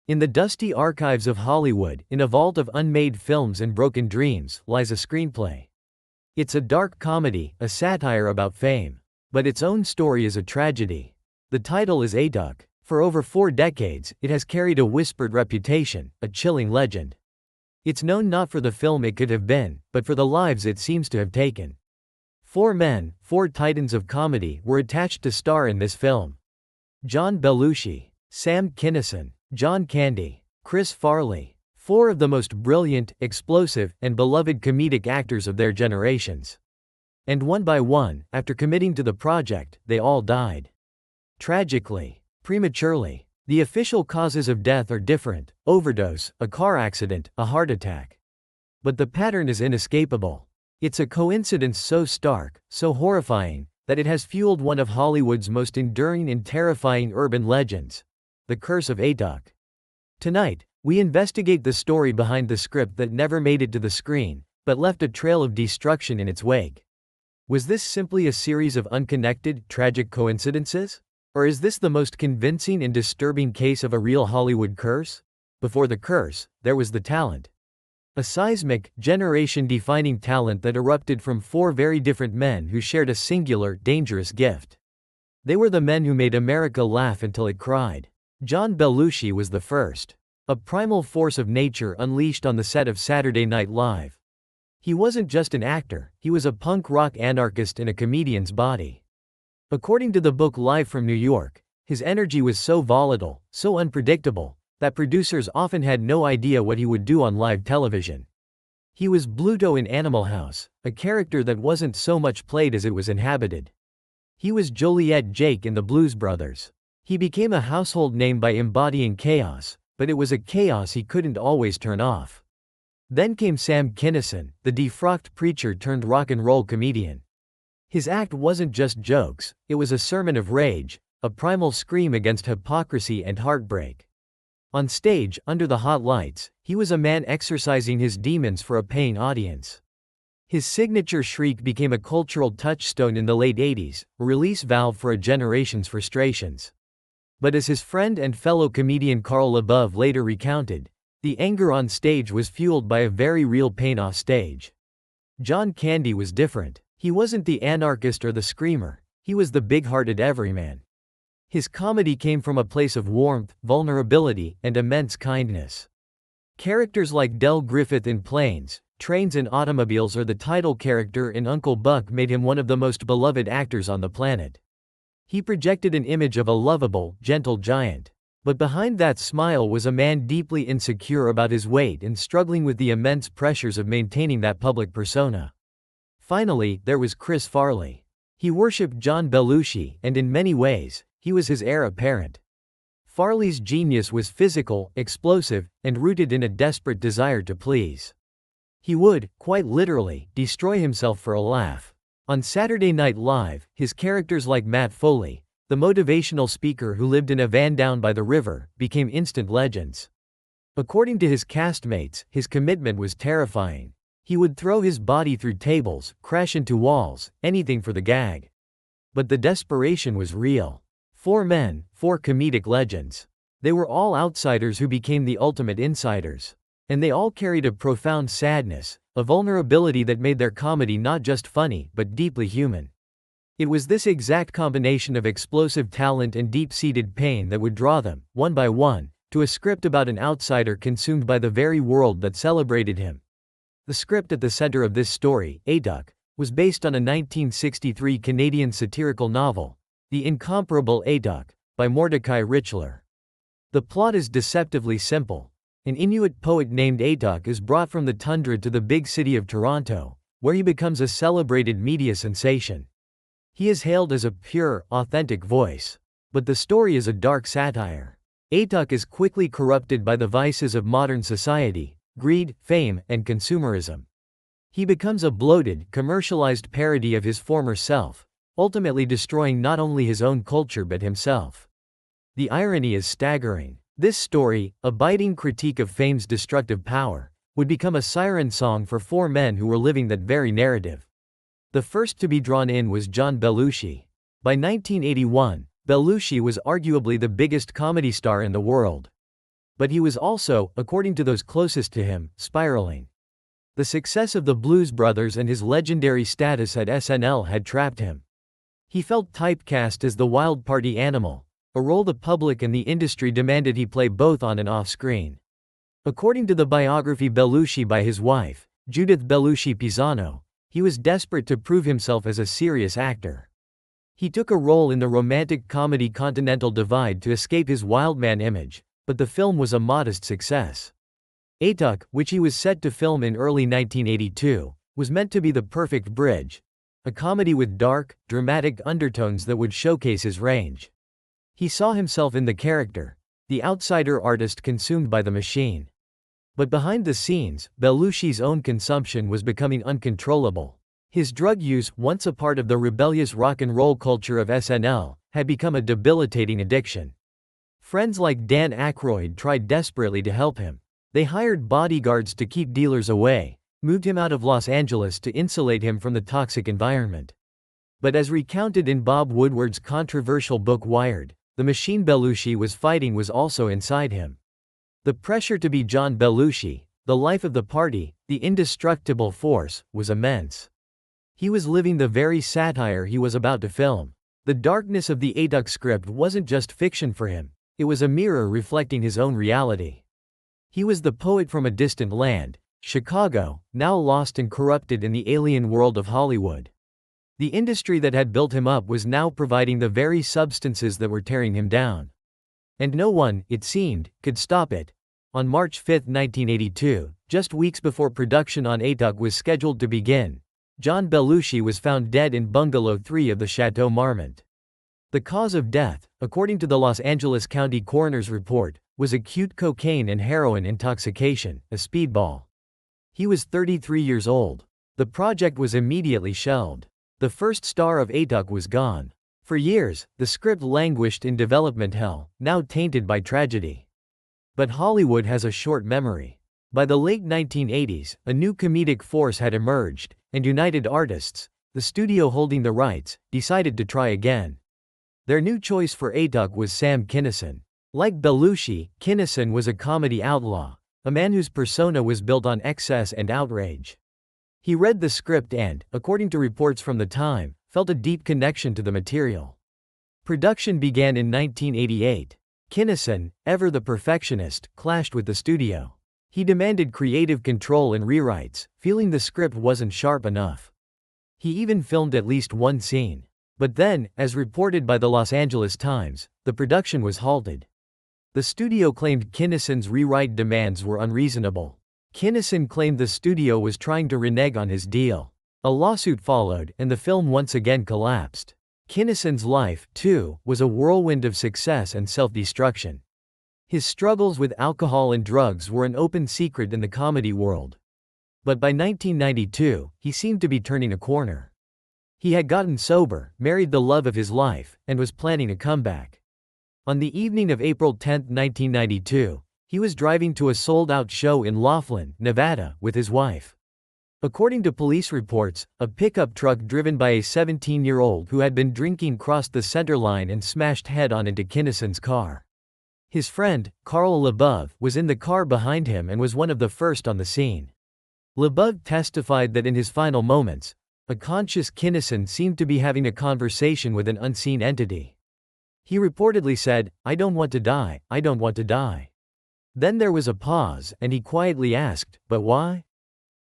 In the dusty archives of Hollywood, in a vault of unmade films and broken dreams, lies a screenplay. It's a dark comedy, a satire about fame. But its own story is a tragedy. The title is Atuk. For over 4 decades, it has carried a whispered reputation, a chilling legend. It's known not for the film it could have been, but for the lives it seems to have taken. 4 men, 4 titans of comedy, were attached to star in this film. John Belushi, Sam Kinison, John Candy, Chris Farley. 4 of the most brilliant, explosive, and beloved comedic actors of their generations. And one by one, after committing to the project, they all died. Tragically, prematurely. The official causes of death are different: overdose, a car accident, a heart attack. But the pattern is inescapable. It's a coincidence so stark, so horrifying, that it has fueled one of Hollywood's most enduring and terrifying urban legends: the curse of Atuk. Tonight, we investigate the story behind the script that never made it to the screen, but left a trail of destruction in its wake. Was this simply a series of unconnected, tragic coincidences? Or is this the most convincing and disturbing case of a real Hollywood curse? Before the curse, there was the talent. A seismic, generation-defining talent that erupted from 4 very different men who shared a singular, dangerous gift. They were the men who made America laugh until it cried. John Belushi was the first. A primal force of nature unleashed on the set of Saturday Night Live. He wasn't just an actor, he was a punk rock anarchist in a comedian's body. According to the book Live from New York, his energy was so volatile, so unpredictable, that producers often had no idea what he would do on live television. He was Bluto in Animal House, a character that wasn't so much played as it was inhabited. He was Joliet Jake in the Blues Brothers. He became a household name by embodying chaos, but it was a chaos he couldn't always turn off. Then came Sam Kinison, the defrocked preacher turned rock and roll comedian. His act wasn't just jokes, it was a sermon of rage, a primal scream against hypocrisy and heartbreak. On stage, under the hot lights, he was a man exorcising his demons for a paying audience. His signature shriek became a cultural touchstone in the late 80s, a release valve for a generation's frustrations. But as his friend and fellow comedian Carl Labov later recounted, the anger on stage was fueled by a very real pain off stage. John Candy was different. He wasn't the anarchist or the screamer, he was the big-hearted everyman. His comedy came from a place of warmth, vulnerability, and immense kindness. Characters like Del Griffith in Planes, Trains and Automobiles or the title character in Uncle Buck made him one of the most beloved actors on the planet. He projected an image of a lovable, gentle giant. But behind that smile was a man deeply insecure about his weight and struggling with the immense pressures of maintaining that public persona. Finally, there was Chris Farley. He worshipped John Belushi, and in many ways, he was his heir apparent. Farley's genius was physical, explosive, and rooted in a desperate desire to please. He would, quite literally, destroy himself for a laugh. On Saturday Night Live, his characters like Matt Foley, the motivational speaker who lived in a van down by the river, became instant legends. According to his castmates, his commitment was terrifying. He would throw his body through tables, crash into walls, anything for the gag. But the desperation was real. 4 men, 4 comedic legends. They were all outsiders who became the ultimate insiders. And they all carried a profound sadness, a vulnerability that made their comedy not just funny, but deeply human. It was this exact combination of explosive talent and deep-seated pain that would draw them, one by one, to a script about an outsider consumed by the very world that celebrated him. The script at the center of this story, Atuk, was based on a 1963 Canadian satirical novel, The Incomparable Atuk, by Mordecai Richler. The plot is deceptively simple. An Inuit poet named Atuk is brought from the tundra to the big city of Toronto, where he becomes a celebrated media sensation. He is hailed as a pure, authentic voice. But the story is a dark satire. Atuk is quickly corrupted by the vices of modern society: greed, fame, and consumerism. He becomes a bloated, commercialized parody of his former self, ultimately destroying not only his own culture but himself. The irony is staggering. This story, a biting critique of fame's destructive power, would become a siren song for 4 men who were living that very narrative. The first to be drawn in was John Belushi. By 1981, Belushi was arguably the biggest comedy star in the world. But he was also, according to those closest to him, spiraling. The success of the Blues Brothers and his legendary status at SNL had trapped him. He felt typecast as the wild party animal, a role the public and the industry demanded he play both on and off screen. According to the biography Belushi by his wife, Judith Belushi Pisano, he was desperate to prove himself as a serious actor. He took a role in the romantic comedy Continental Divide to escape his wildman image, but the film was a modest success. Atuk, which he was set to film in early 1982, was meant to be the perfect bridge, a comedy with dark, dramatic undertones that would showcase his range. He saw himself in the character, the outsider artist consumed by the machine. But behind the scenes, Belushi's own consumption was becoming uncontrollable. His drug use, once a part of the rebellious rock and roll culture of SNL, had become a debilitating addiction. Friends like Dan Aykroyd tried desperately to help him. They hired bodyguards to keep dealers away, moved him out of Los Angeles to insulate him from the toxic environment. But as recounted in Bob Woodward's controversial book Wired, the machine Belushi was fighting was also inside him. The pressure to be John Belushi, the life of the party, the indestructible force, was immense. He was living the very satire he was about to film. The darkness of the Atuk script wasn't just fiction for him, it was a mirror reflecting his own reality. He was the poet from a distant land, Chicago, now lost and corrupted in the alien world of Hollywood. The industry that had built him up was now providing the very substances that were tearing him down. And no one, it seemed, could stop it. On March 5, 1982, just weeks before production on Atuk was scheduled to begin, John Belushi was found dead in Bungalow 3 of the Chateau Marmont. The cause of death, according to the Los Angeles County Coroner's report, was acute cocaine and heroin intoxication, a speedball. He was 33 years old. The project was immediately shelved. The first star of Atuk was gone. For years, the script languished in development hell, now tainted by tragedy. But Hollywood has a short memory. By the late 1980s, a new comedic force had emerged, and United Artists, the studio holding the rights, decided to try again. Their new choice for Atuk was Sam Kinison. Like Belushi, Kinison was a comedy outlaw, a man whose persona was built on excess and outrage. He read the script and, according to reports from the time, felt a deep connection to the material. Production began in 1988. Kinison, ever the perfectionist, clashed with the studio. He demanded creative control and rewrites, feeling the script wasn't sharp enough. He even filmed at least one scene. But then, as reported by the Los Angeles Times, the production was halted. The studio claimed Kinison's rewrite demands were unreasonable. Kinison claimed the studio was trying to renege on his deal. A lawsuit followed, and the film once again collapsed. Kinison's life, too, was a whirlwind of success and self-destruction. His struggles with alcohol and drugs were an open secret in the comedy world. But by 1992, he seemed to be turning a corner. He had gotten sober, married the love of his life, and was planning a comeback. On the evening of April 10, 1992, he was driving to a sold-out show in Laughlin, Nevada, with his wife. According to police reports, a pickup truck driven by a 17-year-old who had been drinking crossed the center line and smashed head-on into Kinison's car. His friend, Carl LeBeouf, was in the car behind him and was one of the first on the scene. LeBeouf testified that in his final moments, a conscious Kinison seemed to be having a conversation with an unseen entity. He reportedly said, "I don't want to die, I don't want to die." Then there was a pause, and he quietly asked, "But why?"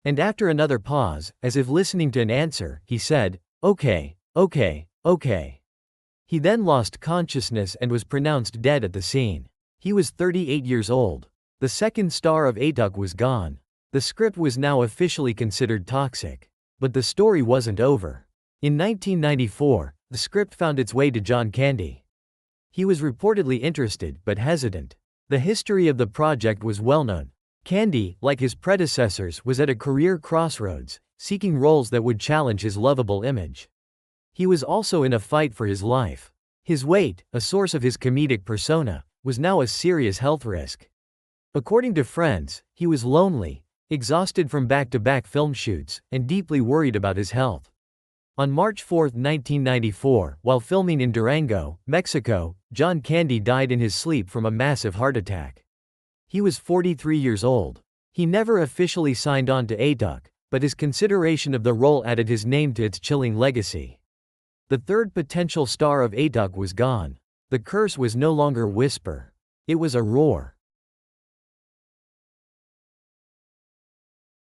And after another pause, as if listening to an answer, he said, "Okay, okay, okay." He then lost consciousness and was pronounced dead at the scene. He was 38 years old. The second star of Atuk was gone. The script was now officially considered toxic. But the story wasn't over. In 1994, the script found its way to John Candy. He was reportedly interested, but hesitant. The history of the project was well known. Candy, like his predecessors, was at a career crossroads, seeking roles that would challenge his lovable image. He was also in a fight for his life. His weight, a source of his comedic persona, was now a serious health risk. According to friends, he was lonely, exhausted from back-to-back film shoots, and deeply worried about his health. On March 4, 1994, while filming in Durango, Mexico, John Candy died in his sleep from a massive heart attack. He was 43 years old. He never officially signed on to Atuk, but his consideration of the role added his name to its chilling legacy. The third potential star of Atuk was gone. The curse was no longer whisper. It was a roar.